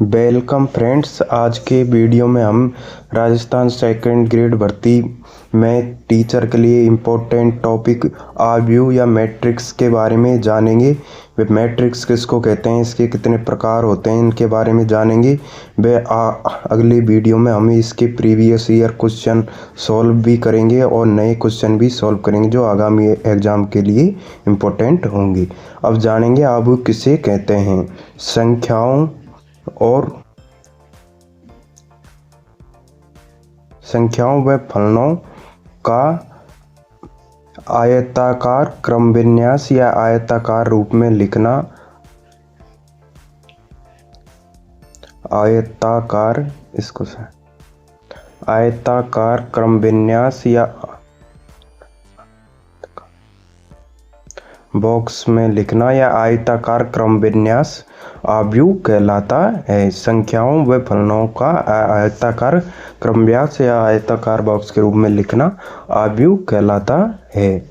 Welcome friends. आज के video में हम राजस्थान सेकंड ग्रेड भर्ती में टीचर के लिए इम्पोर्टेंट टॉपिक आव्यूह या मैट्रिक्स के बारे में जानेंगे। वे मैट्रिक्स किसको कहते हैं, इसके कितने प्रकार होते हैं, इनके बारे में जानेंगे। वे अगले वीडियो में हम इसके प्रीवियस ईयर क्वेश्चन सॉल्व भी करेंगे और नए क्वेश्चन भी सॉल्व करेंगे जो आगामी एग्जाम के लिए इम्पोर्टेंट होंगे। अब जानेंगे आव्यूह किसे कहते हैं। संख्याओं व फलनों का आयताकार क्रम विन्यास या आयताकार रूप में लिखना। आयताकार क्रम विन्यास या बॉक्स में लिखना या आयताकार क्रम विन्यास आव्यूह कहलाता है। संख्याओं व फलनों का आयताकार क्रमविन्यास या आयताकार बॉक्स के रूप में लिखना आव्यूह कहलाता है।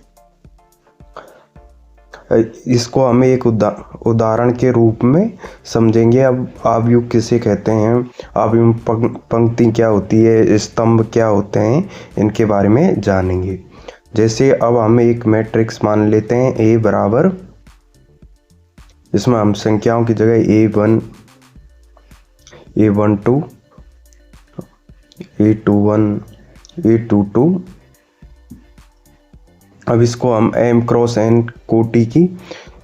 इसको हम एक उदाहरण के रूप में समझेंगे। अब आव्यूह किसे कहते हैं, आव्यूह पंक्ति क्या होती है, स्तंभ क्या होते हैं, इनके बारे में जानेंगे। जैसे अब हम एक मैट्रिक्स मान लेते हैं A बराबर, इसमें हम संख्याओं की जगह A1, A12, A21, A22। अब इसको हम M क्रॉस N कोटि की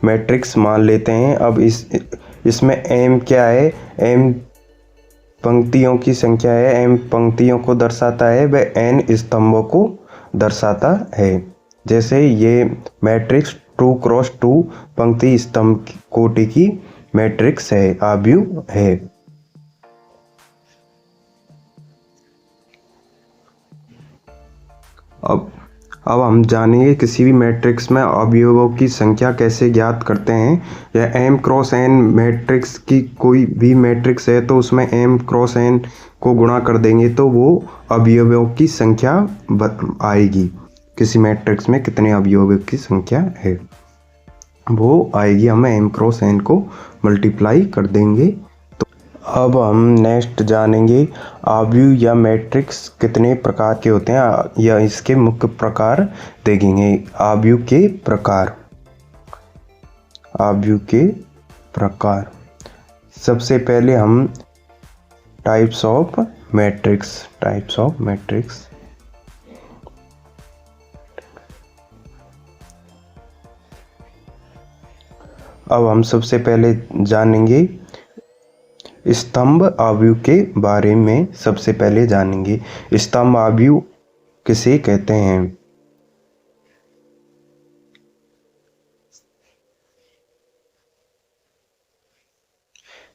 मैट्रिक्स मान लेते हैं। अब इसमें M क्या है, M पंक्तियों की संख्या है, M पंक्तियों को दर्शाता है, वह N स्तंभों को दर्शाता है। जैसे ये मैट्रिक्स 2 क्रॉस 2 पंक्ति स्तंभ कोटि की मैट्रिक्स है, आव्यूह है। अब हम जानेंगे किसी भी मैट्रिक्स में अवयवों की संख्या कैसे ज्ञात करते हैं। यह M क्रॉस N मैट्रिक्स की कोई भी मैट्रिक्स है तो उसमें M क्रॉस N को गुणा कर देंगे तो वो अवयवों की संख्या आएगी। किसी मैट्रिक्स में कितने अवयवों की संख्या है वो आएगी, हम M क्रॉस N को मल्टीप्लाई कर देंगे। तो अब हम नेक्स्ट जानेंगे आव्यूह या मैट्रिक्स कितने प्रकार के होते हैं या इसके मुख्य प्रकार देखेंगे। आव्यूह के प्रकार सबसे पहले हम टाइप्स ऑफ मैट्रिक्स। अब हम सबसे पहले जानेंगे स्तंभ आव्यूह के बारे में। सबसे पहले जानेंगे स्तंभ आव्यूह किसे कहते हैं।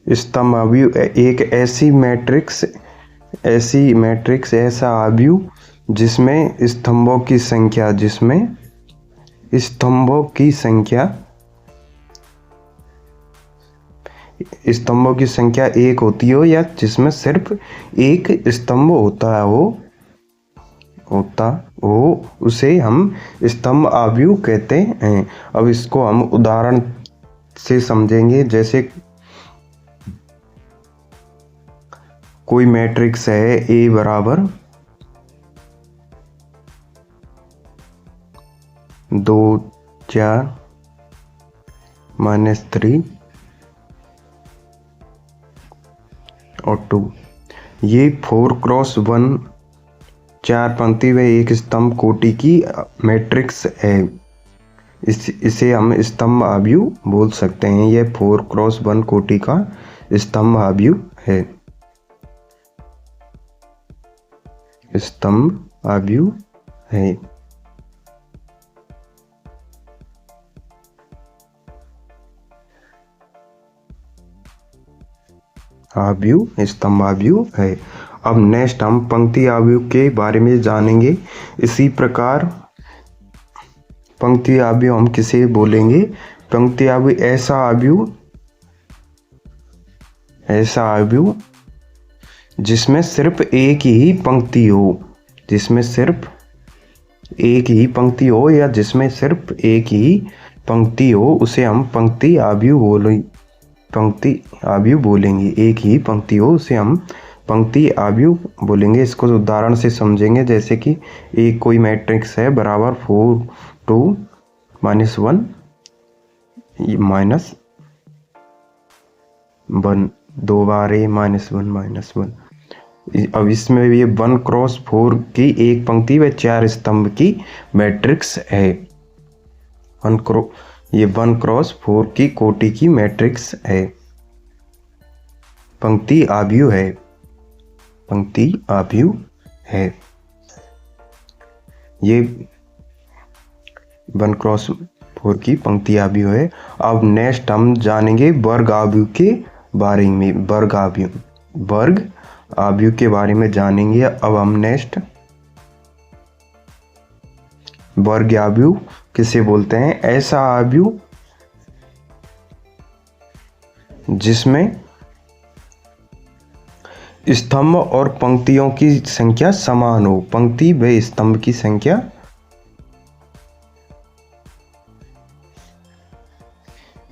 स्तंभ आव्यूह एक ऐसी मैट्रिक्स ऐसा आव्यूह जिसमें स्तंभों की संख्या एक होती हो या जिसमें सिर्फ एक स्तंभ होता हो उसे हम स्तंभ आव्यूह कहते हैं। अब इसको हम उदाहरण से समझेंगे। जैसे कोई मैट्रिक्स है A बराबर 2 4 -3 और 2। ये 4 क्रॉस 1 4 पंक्ति व एक स्तंभ कोटि की मैट्रिक्स है। इसे हम स्तंभ आव्यूह बोल सकते हैं। यह 4 क्रॉस 1 कोटि का स्तंभ आव्यूह है। स्तंभ आव्यूह है। अब नेक्स्ट हम पंक्ति आव्यूह के बारे में जानेंगे। इसी प्रकार पंक्ति आव्यूह हम किसे बोलेंगे। पंक्ति आव्यूह ऐसा आव्यूह जिसमें सिर्फ एक ही पंक्ति हो या जिसमें सिर्फ एक ही पंक्ति हो उसे हम पंक्ति आव्यूह पंक्ति आव्यूह बोलेंगे। एक ही पंक्ति हो उसे हम पंक्ति आव्यूह बोलेंगे। इसको उदाहरण से समझेंगे, जैसे कि एक कोई मैट्रिक्स है बराबर 4 2 -1 -1 दो बार a -1 अब इसमें ये 1 क्रॉस 4 की एक पंक्ति व 4 स्तंभ की मैट्रिक्स है। ये 1 क्रॉस 4 की कोटि की मैट्रिक्स है, पंक्ति आव्यूह है, पंक्ति आव्यूह है। ये 1 क्रॉस 4 की पंक्ति आव्यूह है। अब नेक्स्ट हम जानेंगे वर्ग आव्यूह के बारे में। वर्ग आव्यूह के बारे में जानेंगे। अब हम नेक्स्ट वर्ग आव्यूह किसे बोलते हैं? ऐसा आव्यूह जिसमें स्तंभ और पंक्तियों की संख्या समान हो। पंक्ति व स्तंभ की संख्या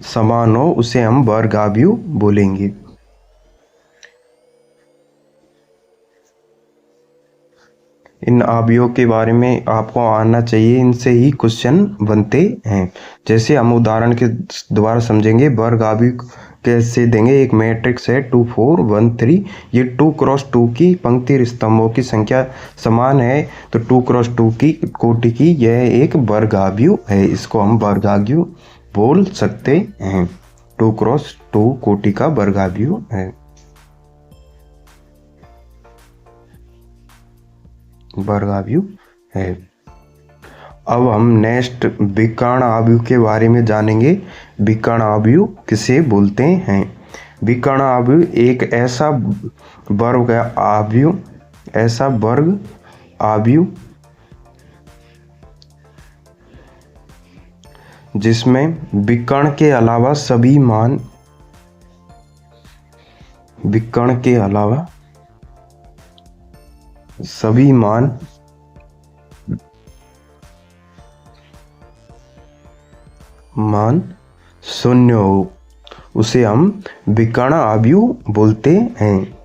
समान हो, उसे हम वर्ग आव्यूह बोलेंगे। इन आव्यूह के बारे में आपको आना चाहिए, इनसे ही क्वेश्चन बनते हैं। जैसे हम उदाहरण के द्वारा समझेंगे। वर्ग आव्यूह कैसे देंगे? एक मैट्रिक्स है 2 4 1 3। ये 2 क्रॉस 2 की पंक्ति स्तंभों की संख्या समान है, तो 2 क्रॉस 2 की कोटि की यह एक वर्ग आव्यूह है। इसको हम वर्ग आव्यूह बोल सकते हैं। 2 क्रॉस 2 कोटि का वर्ग आव्यूह है, वर्ग आव्यूह है। अब हम नेक्स्ट विकर्ण आव्यूह के बारे में जानेंगे। विकर्ण आव्यूह किसे बोलते हैं? विकर्ण आव्यूह एक ऐसा वर्ग आव्यूह जिसमें विकर्ण के अलावा सभी मान शून्य हो, उसे हम विकर्ण आव्यूह बोलते हैं।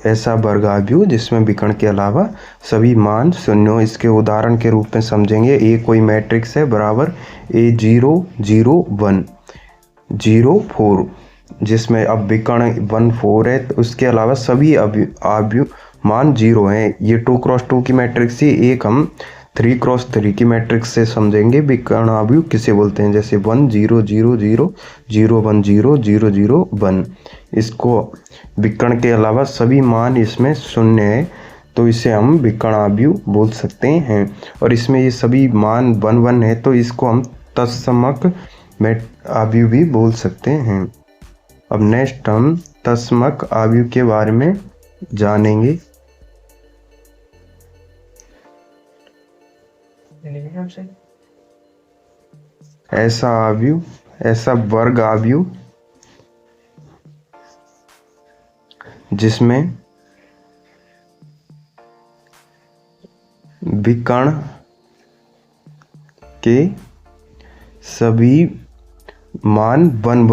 ऐसा वर्ग आव्यूह जिसमें विकर्ण के अलावा सभी मान शून्य हो। इसके उदाहरण के रूप में समझेंगे। ए कोई मैट्रिक्स है बराबर A0 0 1 0 4, जिसमें अब विकर्ण 1 4 है, तो उसके अलावा सभी आव्यूह मान 0 हैं। ये 2 क्रॉस 2 की मैट्रिक्स ही एक हम 3 क्रॉस 3 की मैट्रिक्स से समझेंगे। विकर्ण आव्यूह किसे बोलते हैं? जैसे 1 0 0 0 0 1 0 0 0 1। इसको विकर्ण के अलावा सभी मान इसमें शून्य है, तो इसे हम विकर्ण आव्यूह बोल सकते हैं। और इसमें ये सभी मान 1 1 है, तो इसको हम तत्समक आव्यूह भी बोल सकते हैं। अब नेक्स्ट हम तत्समक आव्यूह के बारे में जानेंगे। ऐसा वर्ग आव्यूह जिसमें विकर्ण के सभी मान 1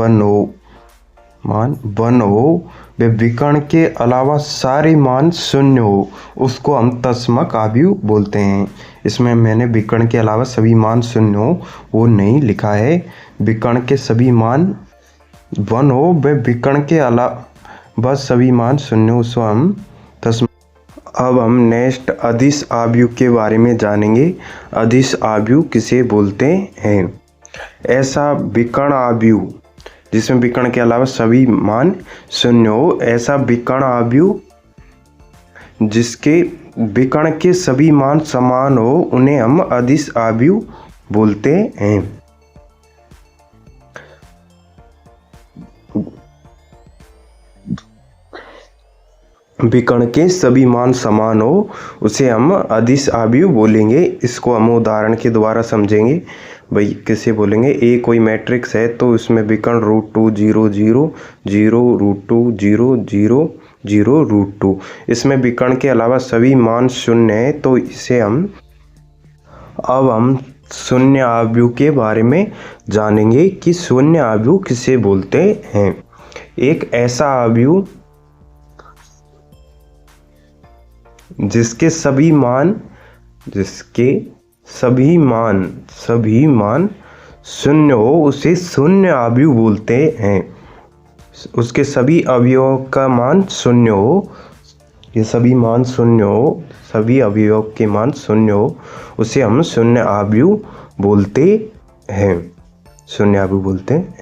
1 हो, वे विकर्ण के अलावा सारे मान शून्य हो, उसको हम तत्समक आव्यूह बोलते हैं। इसमें मैंने विकर्ण के अलावा सभी मान शून्य हो वो नहीं लिखा है। विकर्ण के सभी मान 1 हो, वे विकर्ण के अलावा सभी मान शून्य हो, उसको हम तत्समक। अब हम नेक्स्ट अदिश आव्यूह के बारे में जानेंगे। अदिश आव्यूह किसे बोलते हैं? ऐसा विकर्ण आव्यूह जिसमें विकर्ण के अलावा सभी मान शून्य हो। ऐसा विकर्ण आव्यूह जिसके विकर्ण के सभी मान समान हो, उन्हें हम अदिश आव्यूह बोलते हैं। विकर्ण के सभी मान समान हो, उसे हम अदिश आव्यूह बोलेंगे। इसको हम उदाहरण के द्वारा समझेंगे। भाई किसे बोलेंगे? ए कोई मैट्रिक्स है, तो उसमें विकर्ण √2 0 0 0 √2 0 0 0 √2। इसमें विकर्ण के अलावा सभी मान शून्य है, तो इसे अब हम शून्य आव्यूह के बारे में जानेंगे कि शून्य आव्यूह किसे बोलते हैं। एक ऐसा अवयव जिसके सभी मान शून्य हो उसे शून्य अवयव बोलते हैं। उसके सभी अवयवों का मान शून्य हो, ये सभी अवयवों के मान शून्य हो, उसे हम शून्य अवयव बोलते हैं।